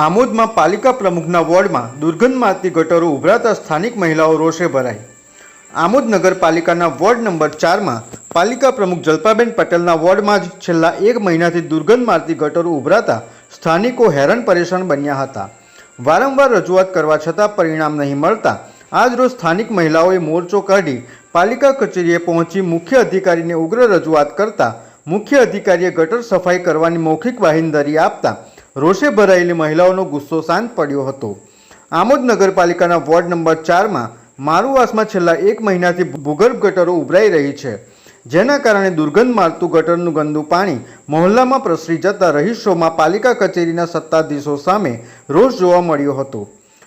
આમોદમાં પાલિકા પ્રમુખના વોર્ડમાં દુર્ગંધ મારતી ગટરો ઉભરાતા સ્થાનિક મહિલાઓ રોષે ભરાઈ। આમોદ નગરપાલિકાના વોર્ડ નંબર 4માં પાલિકા પ્રમુખ જલ્પાબેન પટેલના વોર્ડમાં જ છેલ્લા એક મહિનાથી દુર્ગંધ મારતી ગટરો ઉભરાતા સ્થાનિકો હેરાન પરેશાન બન્યા હતા। વારંવાર રજૂઆત કરવા છતાં પરિણામ નહીં મળતા આજરોજ સ્થાનિક મહિલાઓએ મોરચો કાઢી પાલિકા કચેરીએ પહોંચી મુખ્ય અધિકારીને ઉગ્ર રજૂઆત કરતા મુખ્ય અધિકારીએ ગટર સફાઈ કરવાની મૌખિક બાંહેધરી આપતા રોષે ભરાયેલી મહિલાઓનો ગુસ્સો શાંત પડ્યો હતો। આમોદ નગરપાલિકાના વોર્ડ નંબર 4માં મારુવાસમાં છેલ્લા એક મહિનાથી ભૂગર્ભ ગટરો ઉભરાઈ રહી છે, જેના કારણે દુર્ગંધ મારતું ગટરનું ગંદુ પાણી મહોલ્લામાં પ્રસરી જતા રહીશોમાં પાલિકા કચેરીના સત્તાધીશો સામે રોષ જોવા મળ્યો હતો।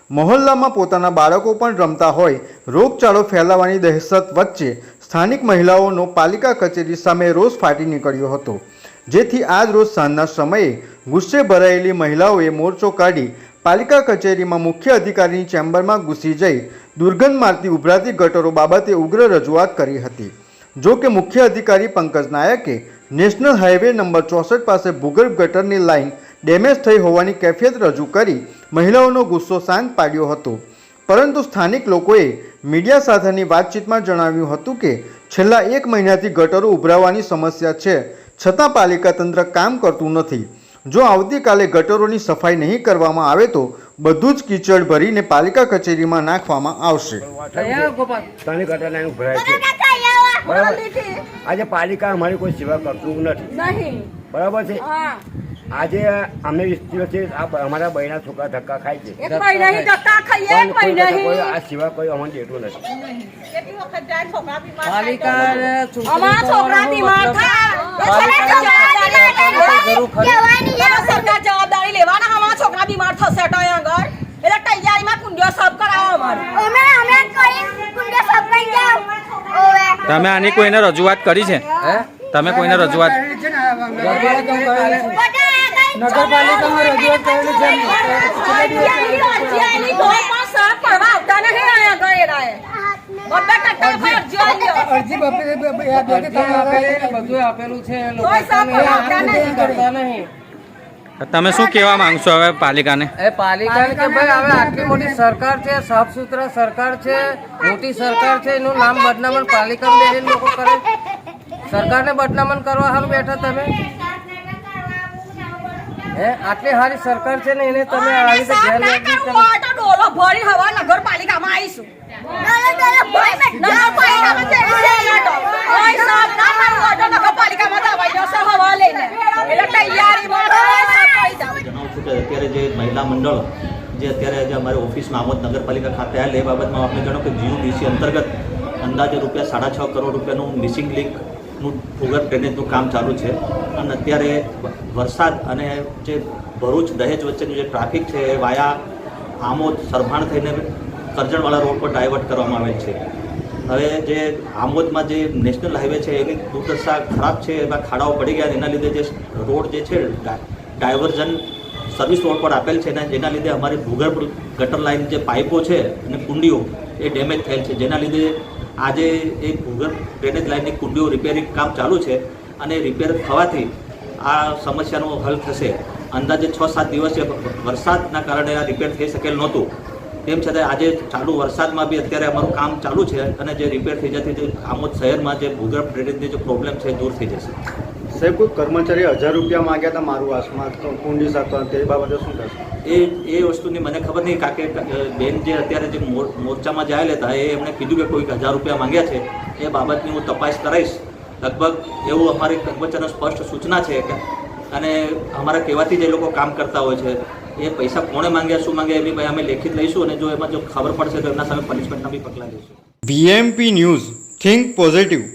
મહોલ્લામાં પોતાના બાળકો પણ રમતા હોય રોગચાળો ફેલાવાની દહેશત વચ્ચે સ્થાનિક મહિલાઓનો પાલિકા કચેરી સામે રોષ ફાટી નીકળ્યો હતો, જેથી આજ રોજ સાંજના સમયે ગુસ્સે ભરાયેલી મહિલાઓએ મોરચો કાઢી પાલિકા કચેરીમાં મુખ્ય અધિકારીની ચેમ્બરમાં ઘૂસી જઈ દુર્ગંધ મારતી ઉભરાતી ગટરો બાબતે ઉગ્ર રજૂઆત કરી હતી। જો કે મુખ્ય અધિકારી પંકજ નાયકે નેશનલ હાઈવે નંબર 64 પાસે ભૂગર્ભ ગટરની લાઇન ડેમેજ થઈ હોવાની કેફિયત રજૂ કરી મહિલાઓનો ગુસ્સો શાંત પાડ્યો હતો, પરંતુ સ્થાનિક લોકોએ મીડિયા સાથેની વાતચીતમાં જણાવ્યું હતું કે છેલ્લા એક મહિનાથી ગટરો ઉભરાવાની સમસ્યા છે, છતાં પાલિકા તંત્ર કામ કરતું નથી। જો આવતીકાલે ગટરોની સફાઈ નહીં કરવામાં આવે તો બધું જ કીચડ ભરીને પાલિકા કચેરીમાં નાખવામાં આવશે। આજે પાલિકા અમારી કોઈ સેવા કરતું નથી, બરાબર છે। આજે અમે 20 દિવસથી અમારા બહેના છોકરા ધક્કા ખાય છે, આ સિવાય કોઈ અમને દેતું નથી। જવાબદારી લેવાના અમારા છોકરા બીમાર થશે તો આગળ એટલે તૈયારીમાં કુંડિયો સાફ કરાવો અમારે। તમે આની કોઈને રજૂઆત કરી છે? તમે કોઈને રજૂઆત નગરપાલિકામાં રજૂઆત કરેલી છે। તમે શું કહેવા માંગશો હવે પાલિકાને? પાલિકાને કે ભાઈ હવે આટલી મોટી સરકાર છે, સાફ સુથરા સરકાર છે, મોટી સરકાર છે, એનું નામ બદનામણ પાલિકામાં બેસીને લોકો કરે। સરકારને બદનામણ કરવા હારું બેઠા તમે? આટલી સારી સરકાર છે ને એને તમે આવી રીતે ડોલો ભરી હવા નગરપાલિકામાં આવીશું। અત્યારે જે મહિલા મંડળ જે અત્યારે અમારી ઓફિસમાં આમોદ નગરપાલિકા ખાતે આવેલ એ બાબતમાં આપણે જાણો કે જીયુડીસી અંતર્ગત અંદાજે ₹6.5 કરોડ રૂપિયાનું મિસિંગ લિંકનું ભૂગર્ભ ડ્રેનેજનું કામ ચાલુ છે। અને અત્યારે વરસાદ અને જે ભરૂચ દહેજ વચ્ચેનું જે ટ્રાફિક છે એ વાયા આમોદ સરભાણ થઈને કરજણવાળા રોડ પર ડાયવર્ટ કરવામાં આવેલ છે। હવે જે આમોદમાં જે નેશનલ હાઈવે છે એની દુર્દશા ખરાબ છે, એમાં ખાડાઓ પડી ગયા, એના લીધે જે રોડ જે છે ડાયવર્ઝન સર્વિસ રોડ પર આપેલ છે ને જેના લીધે અમારી ભૂગર્ભ ગટર લાઇન જે પાઇપો છે અને કુંડીઓ એ ડેમેજ થયેલ છે, જેના લીધે આજે એ ભૂગર્ભ ડ્રેનેજ લાઇનની કુંડીઓ રિપેરિંગ કામ ચાલુ છે અને રિપેર થવાથી આ સમસ્યાનો હલ થશે। અંદાજે 6-7 દિવસે વરસાદના કારણે આ રિપેર થઈ શકેલ નહોતું, તેમ છતાં આજે ચાલુ વરસાદમાં બી અત્યારે અમારું કામ ચાલુ છે અને જે રિપેર થઈ જતી આમોદ શહેરમાં જે ભૂગર્ભ ડ્રેનેજની જે પ્રોબ્લેમ છે દૂર થઈ જશે। સાહેબ, કોઈ કર્મચારી 1000 રૂપિયા માંગ્યા હતા મારુવાસમાં કુંડી સાફ તે બાબતે શું થશે? એ વસ્તુની મને ખબર નહીં, કારણ કે બેન જે અત્યારે જે મોરચામાં જાય હતા એ એમણે કીધું કે કોઈક 1000 રૂપિયા માંગ્યા છે, એ બાબતની હું તપાસ કરાવીશ। લગભગ એવું અમારી કર્મચારીનો સ્પષ્ટ સૂચના છે કે અને અમારા કહેવાથી જે લોકો કામ કરતા હોય છે એ પૈસા કોણે માંગ્યા શું માંગ્યા એની ભાઈ અમે લેખિત લઈશું અને જો એમાં જો ખબર પડશે તો એમના સામે પનિશમેન્ટના બી પગલાં લઈશું। VMP news, think positive.